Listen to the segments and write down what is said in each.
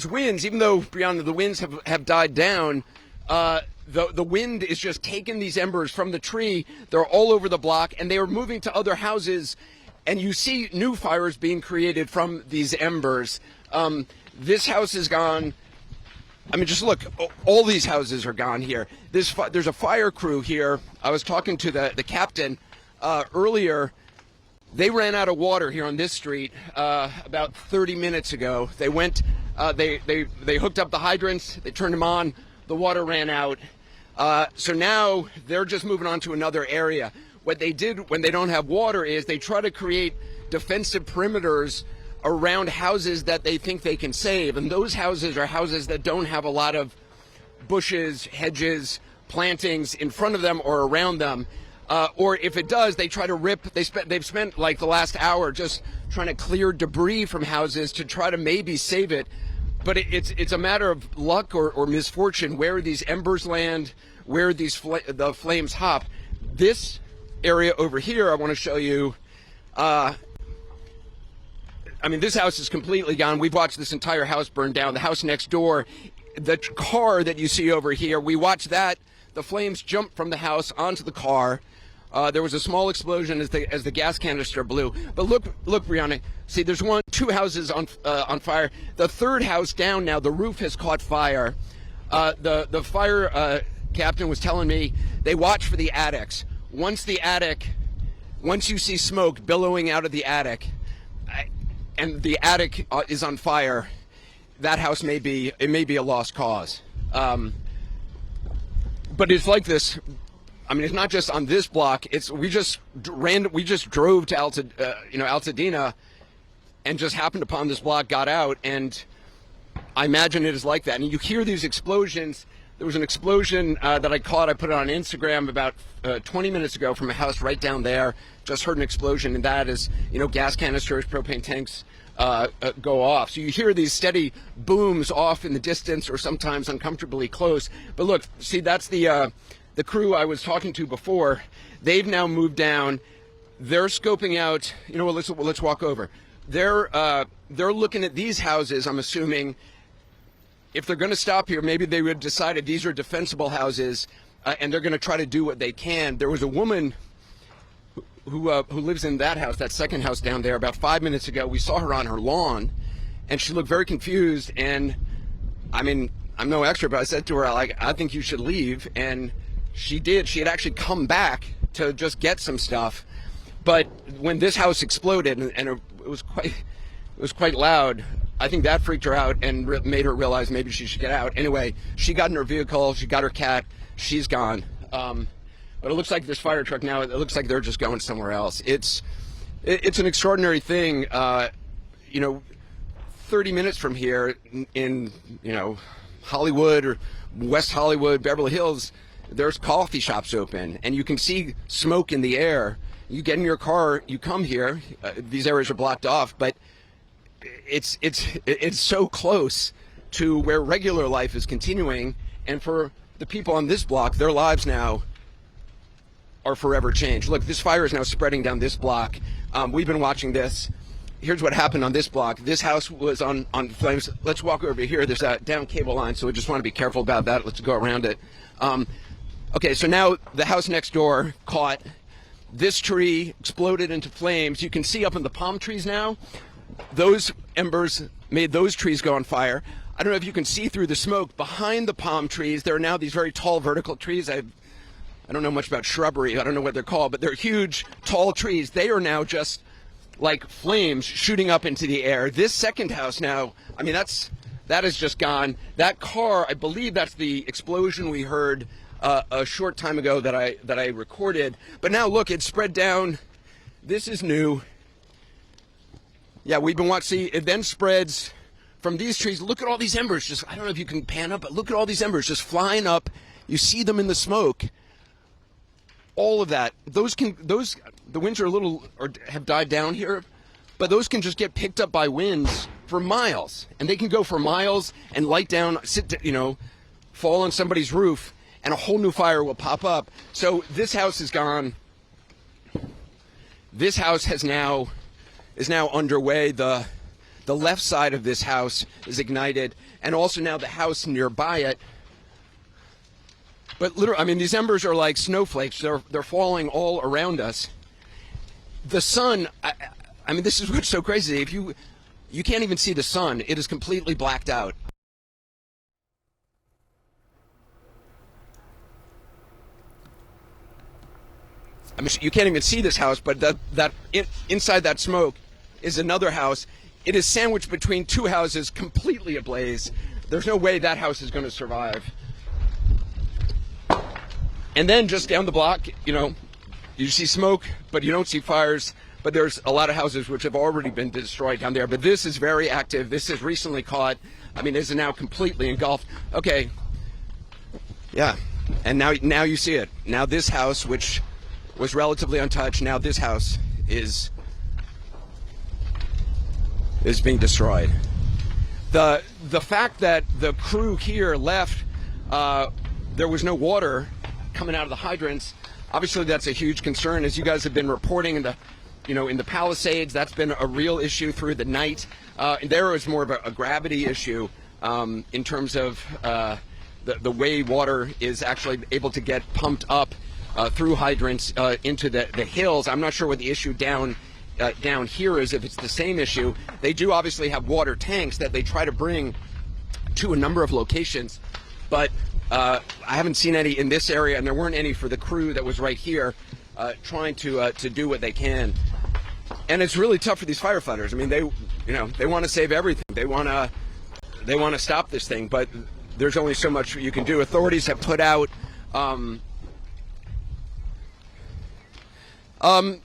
those winds, even though, Brianna, the winds have died down, the wind is just taking these embers from the tree. They're all over the block, and they are moving to other houses, and you see new fires being created from these embers. This house is gone. I mean, just look, all these houses are gone here. There's a fire crew here. I was talking to the captain earlier. They ran out of water here on this street about 30 minutes ago. They went, they hooked up the hydrants, they turned them on, the water ran out. So now they're just moving on to another area. What they did when they don't have water is they try to create defensive perimeters around houses that they think they can save. And those houses are houses that don't have a lot of bushes, hedges, plantings in front of them or around them. Or if it does, they try to rip. They've spent like the last hour just trying to clear debris from houses to try to maybe save it. But it's a matter of luck or misfortune where these embers land, where these the flames hop. This area over here, I want to show you. I mean, this house is completely gone. We've watched this entire house burn down. The house next door, the car that you see over here, we watched that. The flames jumped from the house onto the car. There was a small explosion as the gas canister blew. But look, Brianna. See, there's two houses on fire. The third house down now, the roof has caught fire. The fire captain was telling me they watch for the attics. Once you see smoke billowing out of the attic, and the attic is on fire, that house may be a lost cause. But it's like this. I mean, it's not just on this block. We just drove to Altadena, and just happened upon this block, got out, and I imagine it is like that. And you hear these explosions. There was an explosion that I caught. I put it on Instagram about 20 minutes ago from a house right down there. Just heard an explosion, and that is, gas canisters, propane tanks go off. So you hear these steady booms off in the distance, or sometimes uncomfortably close. But look, see, that's the crew I was talking to before. They've now moved down. They're scoping out. Let's walk over. They're looking at these houses. I'm assuming if they're going to stop here, maybe they would have decided these are defensible houses, and they're going to try to do what they can. There was a woman who lives in that house, that second house down there, about 5 minutes ago. We saw her on her lawn, and she looked very confused. And I mean, I'm no expert, but I said to her, I think you should leave. And she did. She had actually come back to just get some stuff. But when this house exploded, and it was quite loud, I think that freaked her out and made her realize maybe she should get out. Anyway, she got in her vehicle. She got her cat. She's gone. But it looks like this fire truck now, it looks like they're just going somewhere else. It's an extraordinary thing. 30 minutes from here in Hollywood or West Hollywood, Beverly Hills, there's coffee shops open, and you can see smoke in the air. You get in your car, you come here. These areas are blocked off, but it's so close to where regular life is continuing. And for the people on this block, their lives now are forever changed. Look, this fire is now spreading down this block. We've been watching this. Here's what happened on this block. This house was on flames. Let's walk over here. There's a down cable line, so we just want to be careful about that. Let's go around it. Okay, so now the house next door caught. This tree exploded into flames. You can see up in the palm trees now, those embers made those trees go on fire. I don't know if you can see through the smoke. Behind the palm trees, there are now these very tall vertical trees. I don't know much about shrubbery. I don't know what they're called, but they're huge, tall trees. They are now just like flames shooting up into the air. This second house now, I mean, that is just gone. That car, I believe that's the explosion we heard a short time ago that I recorded. But now look, it's spread down. This is new. Yeah, we've been watching. It then spreads from these trees. Look at all these embers. Just, I don't know if you can pan up, but look at all these embers just flying up. You see them in the smoke. All of that. The winds are have died down here, but those can just get picked up by winds for miles, and they can go for miles and light down, fall on somebody's roof, and a whole new fire will pop up. So this house is gone. This house is now underway. The The left side of this house is ignited, and also now the house nearby it. But literally, I mean, these embers are like snowflakes. They're falling all around us. The sun, I mean, this is what's so crazy. If you can't even see the sun. It is completely blacked out. I mean, you can't even see this house, but inside that smoke is another house. It is sandwiched between two houses, completely ablaze. There's no way that house is going to survive. And then just down the block, you see smoke, but you don't see fires. But there's a lot of houses which have already been destroyed down there. But this is very active. This is recently caught. I mean, this is now completely engulfed. Okay. Yeah. And now you see it. Now this house, which was relatively untouched, now this house is being destroyed. The fact that the crew here left, there was no water coming out of the hydrants. Obviously, that's a huge concern, as you guys have been reporting in the Palisades. That's been a real issue through the night. There was more of a gravity issue in terms of the way water is actually able to get pumped up through hydrants into the hills. I'm not sure what the issue down here is, if it's the same issue. They do obviously have water tanks that they try to bring to a number of locations, but I haven't seen any in this area, and there weren't any for the crew that was right here trying to do what they can. And it's really tough for these firefighters. I mean, they want to save everything. They want to stop this thing, but there's only so much you can do. Authorities have put out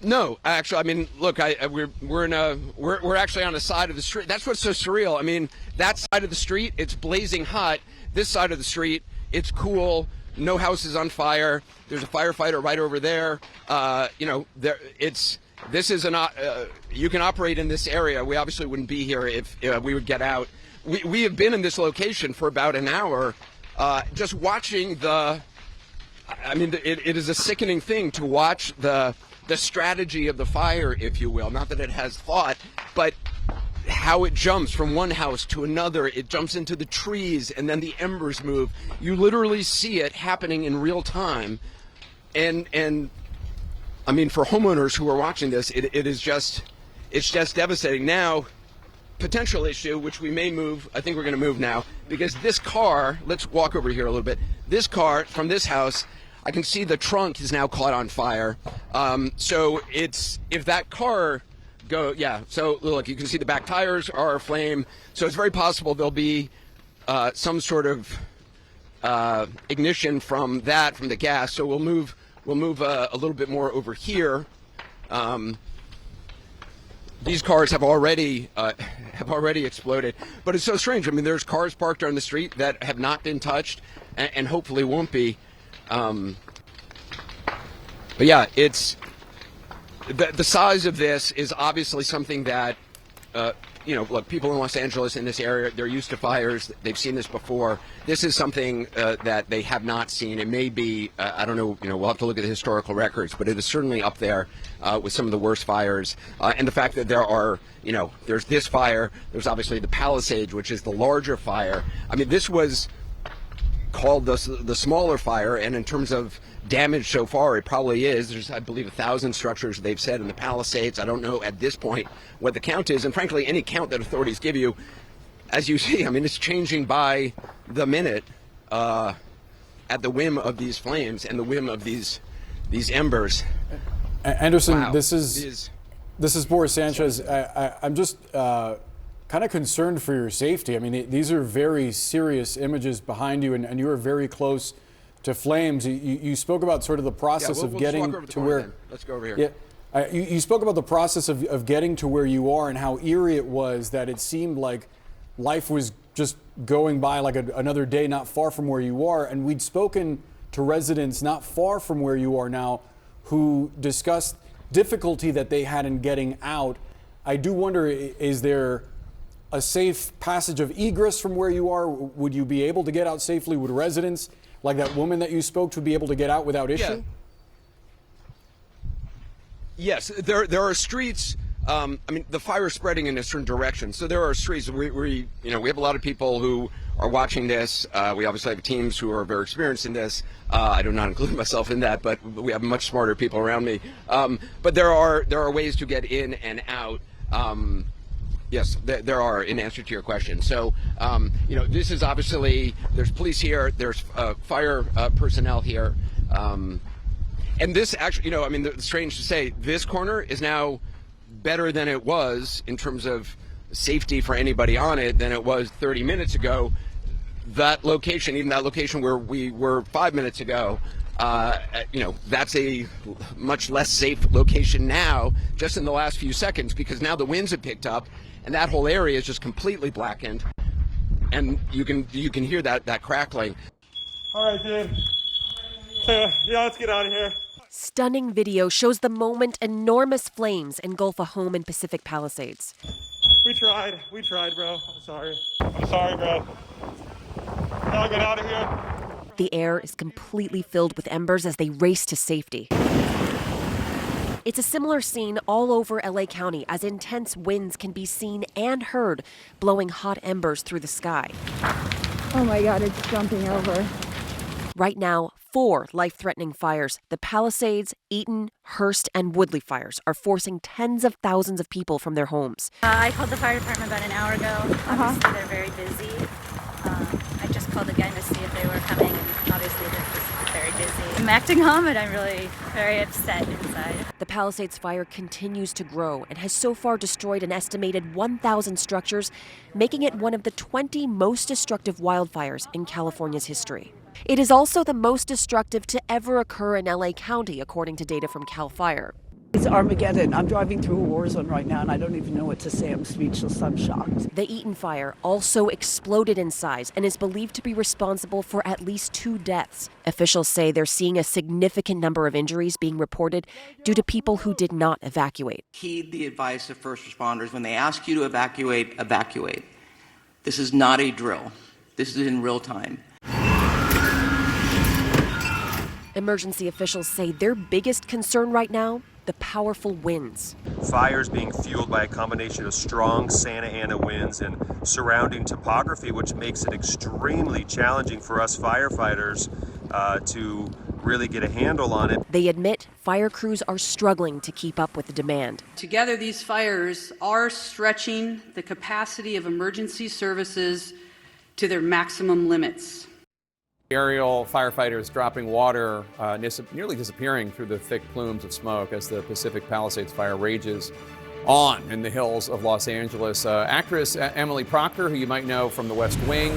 no, actually, I mean, look, we're actually on the side of the street. That's what's so surreal. I mean, that side of the street, it's blazing hot. This side of the street, it's cool. No house is on fire. There's a firefighter right over there. This is you can operate in this area. We obviously wouldn't be here if we would get out. We have been in this location for about an hour, just watching I mean, it is a sickening thing to watch the strategy of the fire, if you will. Not that it has thought, but how it jumps from one house to another. It jumps into the trees, and then the embers move. You literally see it happening in real time. And I mean, for homeowners who are watching this, it's just devastating. Now, potential issue, which we may move, I think we're going to move now, because this car, let's walk over here a little bit. This car from this house, I can see the trunk is now caught on fire. So if that car so look, you can see the back tires are aflame. So it's very possible there'll be some sort of ignition from the gas. So we'll move a little bit more over here. These cars have already exploded, but it's so strange. I mean, there's cars parked on the street that have not been touched, and hopefully won't be. But yeah, it's the size of this is obviously something that look, people in Los Angeles, in this area, they're used to fires. They've seen this before. This is something that they have not seen. It may be, I don't know, we'll have to look at the historical records, but it is certainly up there with some of the worst fires. And the fact that there are, there's this fire, there's obviously the Palisades, which is the larger fire. I mean, this was called the smaller fire, and in terms of damage so far, it probably is. There's, I believe, 1,000 structures, they've said, in the Palisades. I don't know at this point what the count is, and frankly, any count that authorities give you, as you see, I mean, it's changing by the minute at the whim of these flames and the whim of these embers. Anderson, Wow. This is Boris Sanchez. I'm just kind of concerned for your safety. I mean, these are very serious images behind you, and you are very close to flames. You spoke about sort of the process of getting to where. Then. Let's go over here. Yeah, you spoke about the process of getting to where you are and how eerie it was, that it seemed like life was just going by like another day not far from where you are. And we'd spoken to residents not far from where you are now who discussed difficulty that they had in getting out. I do wonder, is there a safe passage of egress from where you are? Would you be able to get out safely? Would residents, like that woman that you spoke to, be able to get out without issue? Yeah. Yes, there are streets I mean, the fire is spreading in a certain direction. So there are streets. We have a lot of people who are watching this. We obviously have teams who are very experienced in this. I do not include myself in that, but we have much smarter people around me. But there are ways to get in and out. Yes, there are, in answer to your question. So, this is obviously, there's police here, there's fire personnel here. And this actually, it's strange to say, this corner is now better than it was in terms of safety for anybody on it than it was 30 minutes ago. That location, even that location where we were 5 minutes ago, that's a much less safe location now, just in the last few seconds, because now the winds have picked up and that whole area is just completely blackened, and you can hear that crackling. All right, dude. So, let's get out of here. Stunning video shows the moment enormous flames engulf a home in Pacific Palisades. We tried, bro. I'm sorry, bro. Now get out of here. The air is completely filled with embers as they race to safety. It's a similar scene all over LA County as intense winds can be seen and heard, blowing hot embers through the sky. Oh my God, it's jumping over. Right now, 4 life-threatening fires, the Palisades, Eaton, Hearst, and Woodley fires, are forcing tens of thousands of people from their homes. I called the fire department about an hour ago. Obviously, they're very busy. I just called again to see if they were coming, and obviously they're just very busy. I'm acting home, and I'm really very upset inside. The Palisades fire continues to grow and has so far destroyed an estimated 1,000 structures, making it one of the 20 most destructive wildfires in California's history. It is also the most destructive to ever occur in LA County, according to data from CAL FIRE. It's Armageddon. I'm driving through a war zone right now, and I don't even know what to say. I'm speechless. I'm shocked. The Eaton fire also exploded in size and is believed to be responsible for at least 2 deaths. Officials say they're seeing a significant number of injuries being reported due to people who did not evacuate. Heed the advice of first responders. When they ask you to evacuate, evacuate. This is not a drill. This is in real time. Emergency officials say their biggest concern right now, the powerful winds. Fires being fueled by a combination of strong Santa Ana winds and surrounding topography, which makes it extremely challenging for us firefighters to really get a handle on it. They admit fire crews are struggling to keep up with the demand. Together, these fires are stretching the capacity of emergency services to their maximum limits. Aerial firefighters dropping water, nearly disappearing through the thick plumes of smoke as the Pacific Palisades fire rages on in the hills of Los Angeles. Actress Emily Proctor, who you might know from The West Wing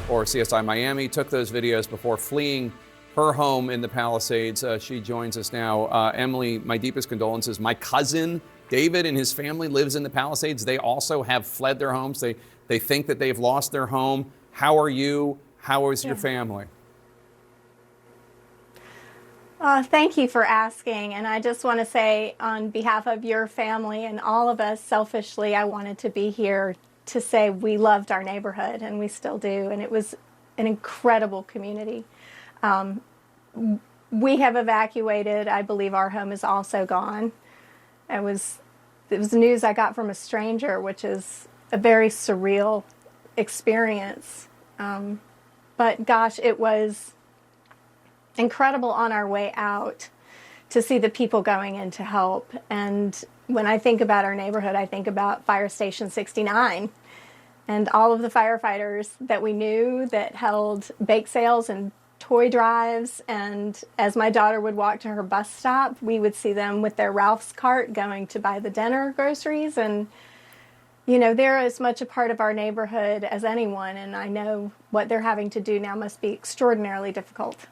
or CSI Miami, took those videos before fleeing her home in the Palisades. She joins us now. Emily, my deepest condolences. My cousin David and his family lives in the Palisades. They also have fled their homes. They think that they've lost their home. How are you? How is your family? Thank you for asking. And I just want to say, on behalf of your family and all of us, selfishly, I wanted to be here to say we loved our neighborhood, and we still do. And it was an incredible community. We have evacuated. I believe our home is also gone. It was news I got from a stranger, which is a very surreal experience. But gosh, it was incredible on our way out to see the people going in to help. And when I think about our neighborhood, I think about Fire Station 69 and all of the firefighters that we knew that held bake sales and toy drives. And as my daughter would walk to her bus stop, we would see them with their Ralph's cart going to buy the dinner groceries. And you know, they're as much a part of our neighborhood as anyone, and I know what they're having to do now must be extraordinarily difficult.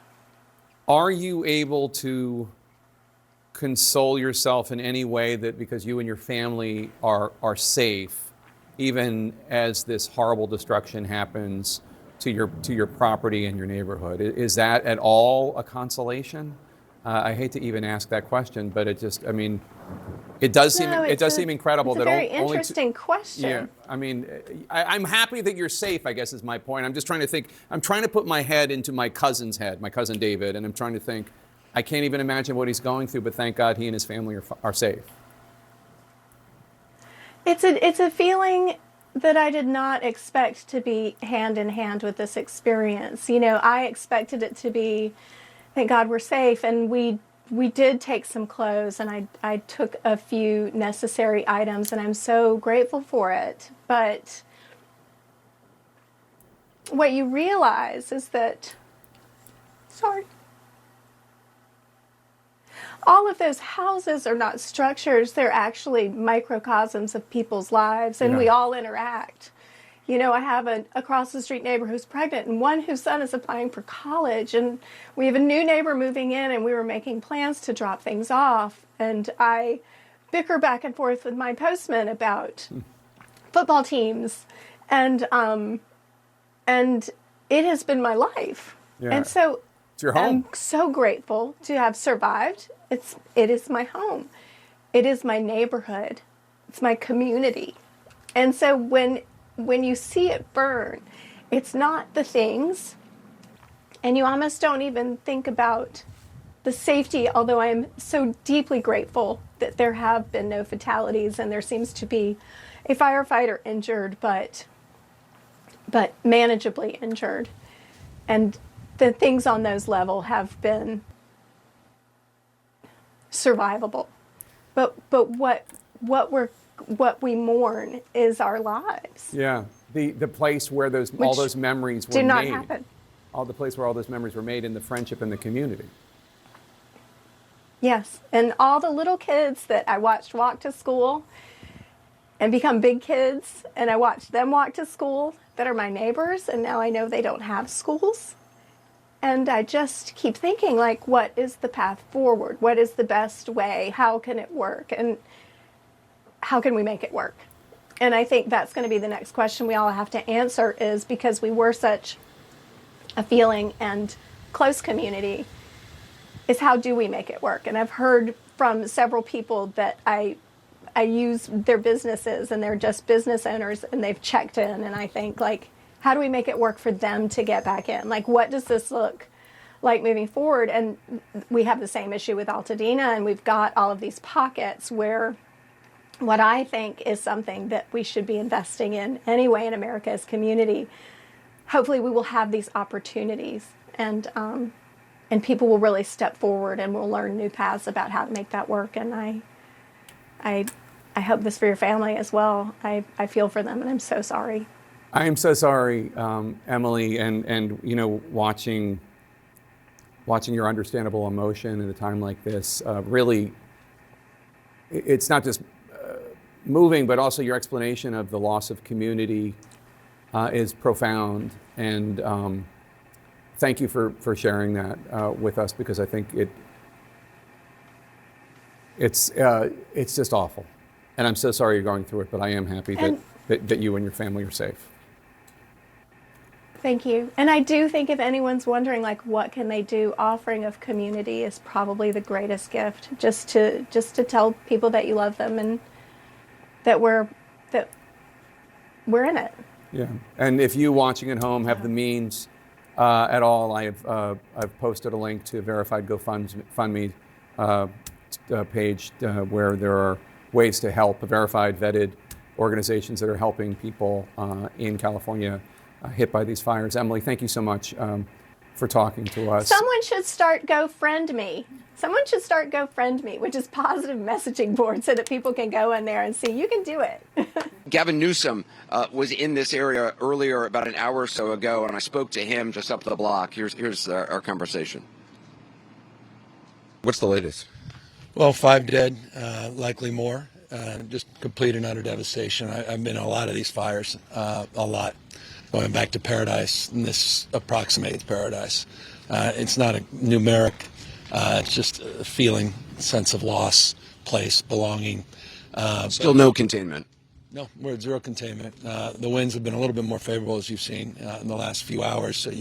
Are you able to console yourself in any way that because you and your family are safe, even as this horrible destruction happens to your property and your neighborhood? Is that at all a consolation? I hate to even ask that question, but it just, I mean, it does seem incredible. It's a very interesting question. Yeah, I mean, I'm happy that you're safe, I guess is my point. I'm just trying to think, I'm trying to put my head into my cousin's head, my cousin David, and I'm trying to think, I can't even imagine what he's going through, but thank God he and his family are safe. It's a feeling that I did not expect to be hand in hand with this experience. You know, I expected it to be, thank God we're safe, and we did take some clothes, and I took a few necessary items, and I'm so grateful for it. But what you realize is that, all of those houses are not structures, they're actually microcosms of people's lives, and we all interact. You know, I have an across the street neighbor who's pregnant, and one whose son is applying for college, and we have a new neighbor moving in, and we were making plans to drop things off, and I bicker back and forth with my postman about football teams, and it has been my life. And so it's your home. I'm so grateful to have survived. It is my home. It is my neighborhood. It's my community. And so when you see it burn, it's not the things, and you almost don't even think about the safety, although I am so deeply grateful that there have been no fatalities, and there seems to be a firefighter injured, but manageably injured. And the things on those levels have been survivable. But what we mourn is our lives. Yeah, the place where all those memories were made. Do not happen. The place where all those memories were made in the friendship and the community. Yes, and all the little kids that I watched walk to school and become big kids, and I watched them walk to school that are my neighbors, and now I know they don't have schools. And I just keep thinking, like, what is the path forward? What is the best way? How can it work? And how can we make it work? And I think that's going to be the next question we all have to answer, is because we were such a feeling and close community, is how do we make it work? And I've heard from several people that I use their businesses, and they're just business owners, and they've checked in, and I think, like, how do we make it work for them to get back in? Like, what does this look like moving forward? And we have the same issue with Altadena, and we've got all of these pockets where what I think is something that we should be investing in anyway in America as community. Hopefully we will have these opportunities, and people will really step forward, and we'll learn new paths about how to make that work. And I hope this for your family as well. I feel for them, and I'm so sorry. I am so sorry, Emily, and you know, watching your understandable emotion at a time like this, really, it's not just moving, but also your explanation of the loss of community is profound. And thank you for sharing that with us, because I think it's just awful. And I'm so sorry you're going through it, but I am happy that you and your family are safe. Thank you. And I do think if anyone's wondering, like, what can they do, offering of community is probably the greatest gift. Just to tell people that you love them, and that we're in it. Yeah. And if you watching at home have the means at all, I've posted a link to a verified GoFundMe page where there are ways to help, verified, vetted organizations that are helping people in California hit by these fires. Emily, thank you so much for talking to us. Someone should start GoFriendMe. Someone should start GoFriendMe, which is positive messaging board, so that people can go in there and see you can do it. Gavin Newsom was in this area earlier, about an hour or so ago, and I spoke to him just up the block. Here's our conversation. What's the latest? Well, 5 dead, likely more. Just complete and utter devastation. I've been in a lot of these fires, a lot. Going back to Paradise, and this approximates Paradise. It's not a numeric, it's just a feeling, sense of loss, place, belonging. Still no containment. No, we're at zero containment. The winds have been a little bit more favorable, as you've seen in the last few hours. So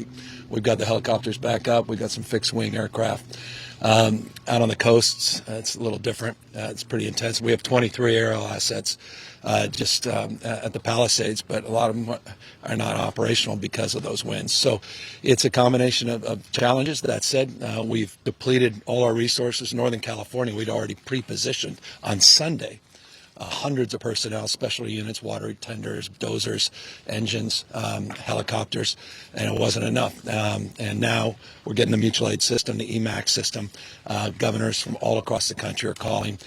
we've got the helicopters back up. We've got some fixed-wing aircraft. Out on the coasts, it's a little different. It's pretty intense. We have 23 aerial assets just at the Palisades, but a lot of them are not operational because of those winds. So it's a combination of challenges. That said, we've depleted all our resources. Northern California, we'd already pre-positioned on Sunday hundreds of personnel, specialty units, water tenders, dozers, engines, helicopters, and it wasn't enough. And now we're getting the mutual aid system, the EMAC system. Governors from all across the country are calling.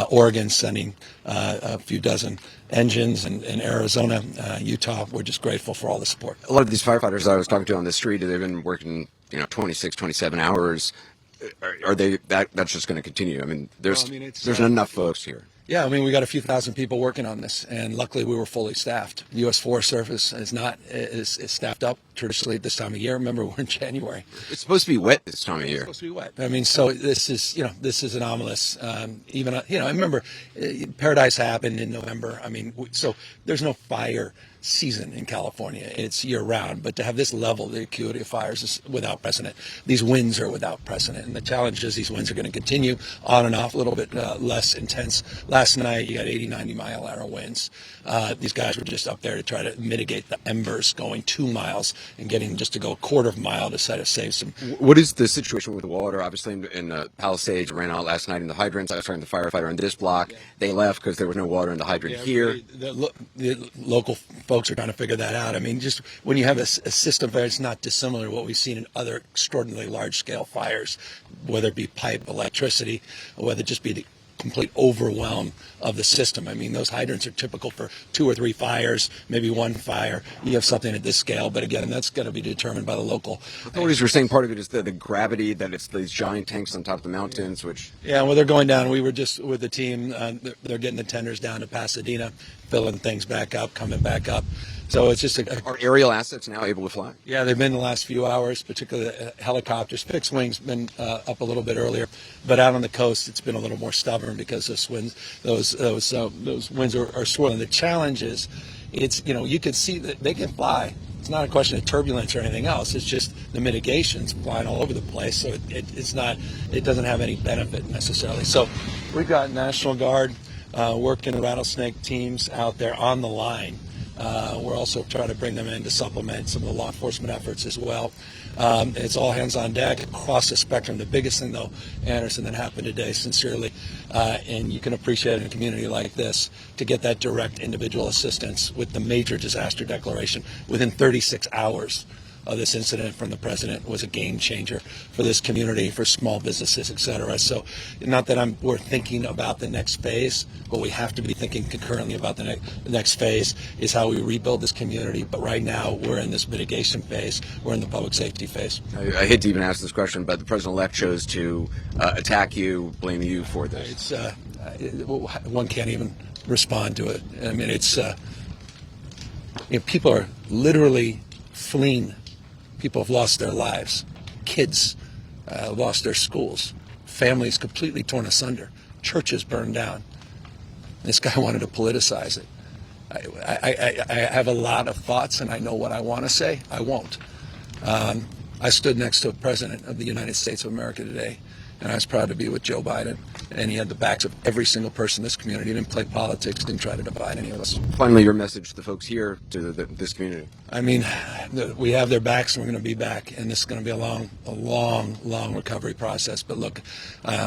Oregon sending a few dozen engines, and Arizona, Utah. We're just grateful for all the support. A lot of these firefighters that I was talking to on the street, they've been working, 26, 27 hours. Are they that's just going to continue? I mean, there's enough folks here. Yeah, I mean, we got a few thousand people working on this, and luckily we were fully staffed. The U.S. Forest Service is staffed up traditionally at this time of year. Remember, we're in January. It's supposed to be wet this time of year. It's supposed to be wet. I mean, so this is anomalous. I remember Paradise happened in November. I mean, so there's no fire season in California. It's year round, but to have this level, the acuity of fires is without precedent. These winds are without precedent, and the challenge is these winds are going to continue on and off, a little bit less intense. Last night, you got 80, 90 mile an hour winds. These guys were just up there to try to mitigate the embers going 2 miles and getting just to go a quarter of a mile to try to save some. What is the situation with the water? Obviously, in Palisades, ran out last night in the hydrants. I was talking to the firefighter in this block. They left because there was no water in the hydrant here. The local folks are trying to figure that out. I mean, just when you have a system fire, it's not dissimilar to what we've seen in other extraordinarily large-scale fires, whether it be pipe, electricity, or whether it just be the complete overwhelm of the system. I mean, those hydrants are typical for 2 or 3 fires, maybe 1 fire. You have something at this scale, but again, that's going to be determined by the local authorities. Were saying part of it is the gravity, that it's these giant tanks on top of the mountains, which... Yeah, well, they're going down. We were just with the team. They're getting the tenders down to Pasadena, filling things back up, coming back up. So it's just Are aerial assets now able to fly? Yeah, they've been the last few hours, particularly helicopters. Fixed wings been up a little bit earlier, but out on the coast it's been a little more stubborn because those winds are swirling. The challenge is, you can see that they can fly. It's not a question of turbulence or anything else. It's just the mitigations flying all over the place. So it doesn't have any benefit necessarily. So we've got National Guard working rattlesnake teams out there on the line. We're also trying to bring them in to supplement some of the law enforcement efforts as well. It's all hands on deck across the spectrum. The biggest thing, though, Anderson, that happened today, sincerely, and you can appreciate in a community like this, to get that direct individual assistance with the major disaster declaration within 36 hours of this incident from the president was a game changer for this community, for small businesses, et cetera. So not that we're thinking about the next phase, but we have to be thinking concurrently about the next phase is how we rebuild this community. But right now we're in this mitigation phase. We're in the public safety phase. I hate to even ask this question, but the president-elect chose to attack you, blame you for this. One can't even respond to it. I mean, people are literally fleeing. People have lost their lives. Kids lost their schools. Families completely torn asunder. Churches burned down. This guy wanted to politicize it. I have a lot of thoughts, and I know what I want to say. I won't. I stood next to a president of the United States of America today, and I was proud to be with Joe Biden. And he had the backs of every single person in this community. He didn't play politics, didn't try to divide any of us. Finally, your message to the folks here, to this community. I mean, we have their backs, and we're going to be back. And this is going to be a long recovery process. But look,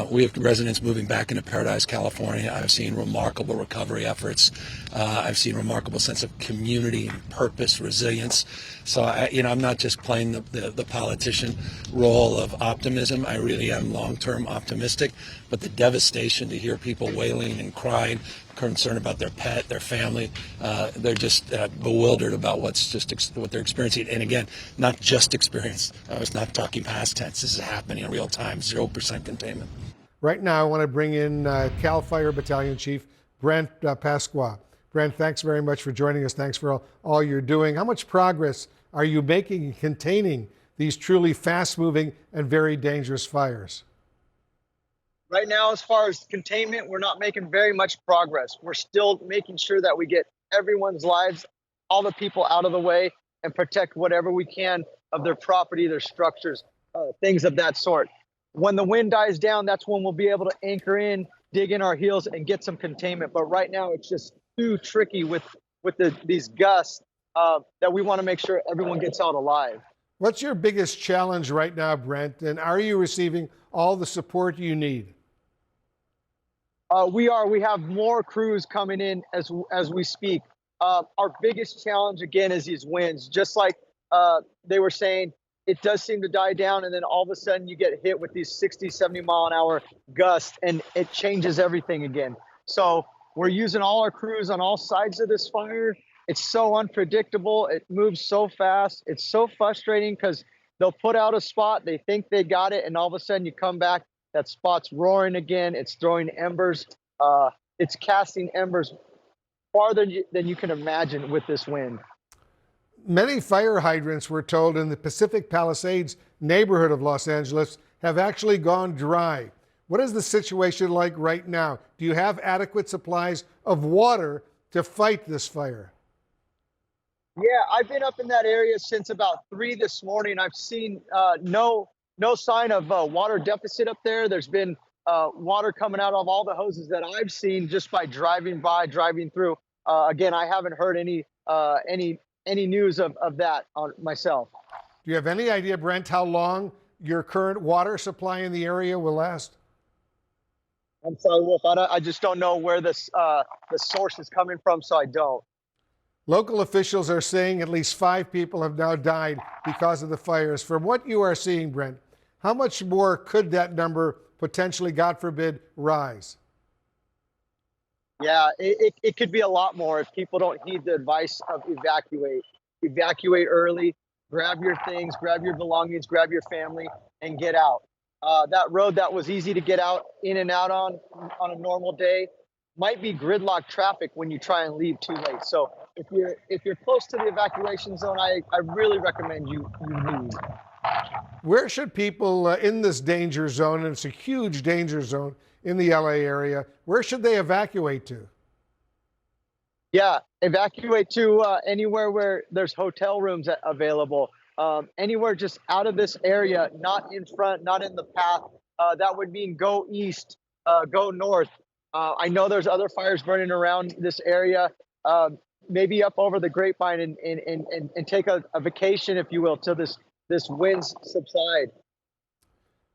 we have residents moving back into Paradise, California. I've seen remarkable recovery efforts. I've seen remarkable sense of community, purpose, resilience. So, I'm not just playing the politician role of optimism. I really am long-term optimistic. But the devastation to hear people wailing and crying, concerned about their pet, their family, they're just bewildered about what they're experiencing. And again, not just experience. I was not talking past tense. This is happening in real time. 0% containment. Right now, I want to bring in CAL FIRE Battalion Chief Brent Pasqua. Brent, thanks very much for joining us. Thanks for all you're doing. How much progress are you making in containing these truly fast-moving and very dangerous fires? Right now, as far as containment, we're not making very much progress. We're still making sure that we get everyone's lives, all the people out of the way, and protect whatever we can of their property, their structures, things of that sort. When the wind dies down, that's when we'll be able to anchor in, dig in our heels, and get some containment. But right now, it's just too tricky with these gusts that we want to make sure everyone gets out alive. What's your biggest challenge right now, Brent? And are you receiving all the support you need? We have more crews coming in as we speak. Our biggest challenge again is these winds. Just like they were saying, it does seem to die down, and then all of a sudden you get hit with these 60, 70 mile an hour gusts, and it changes everything again. So we're using all our crews on all sides of this fire. It's so unpredictable. It moves so fast. It's so frustrating because they'll put out a spot, they think they got it, and all of a sudden you come back, that spot's roaring again. It's throwing embers. It's casting embers farther than you can imagine with this wind. Many fire hydrants, we're told, in the Pacific Palisades neighborhood of Los Angeles have actually gone dry. What is the situation like right now? Do you have adequate supplies of water to fight this fire? Yeah, I've been up in that area since about 3 this morning. I've seen no sign of water deficit up there. There's been water coming out of all the hoses that I've seen just by driving through. Again, I haven't heard any news of that on myself. Do you have any idea, Brent, how long your current water supply in the area will last? I'm sorry, Wolf. I just don't know where the source is coming from, so I don't. Local officials are saying at least 5 people have now died because of the fires. From what you are seeing, Brent, how much more could that number potentially, God forbid, rise? Yeah, it could be a lot more if people don't heed the advice of evacuate. Evacuate early, grab your things, grab your belongings, grab your family, and get out. That road that was easy to get out in and out on a normal day might be gridlock traffic when you try and leave too late. So if you're close to the evacuation zone, I really recommend you leave. Where should people in this danger zone, and it's a huge danger zone in the LA area, where should they evacuate to? Yeah, evacuate to anywhere where there's hotel rooms available. Anywhere just out of this area, not in front, not in the path. That would mean go east, go north. I know there's other fires burning around this area. Maybe up over the Grapevine and take a vacation, if you will, till this winds subside.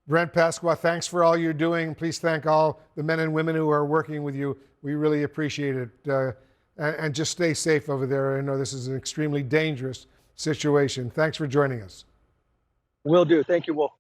Brent Pasqua, thanks for all you're doing. Please thank all the men and women who are working with you. We really appreciate it. And just stay safe over there. I know this is an extremely dangerous situation. Thanks for joining us. Will do. Thank you, Wolf.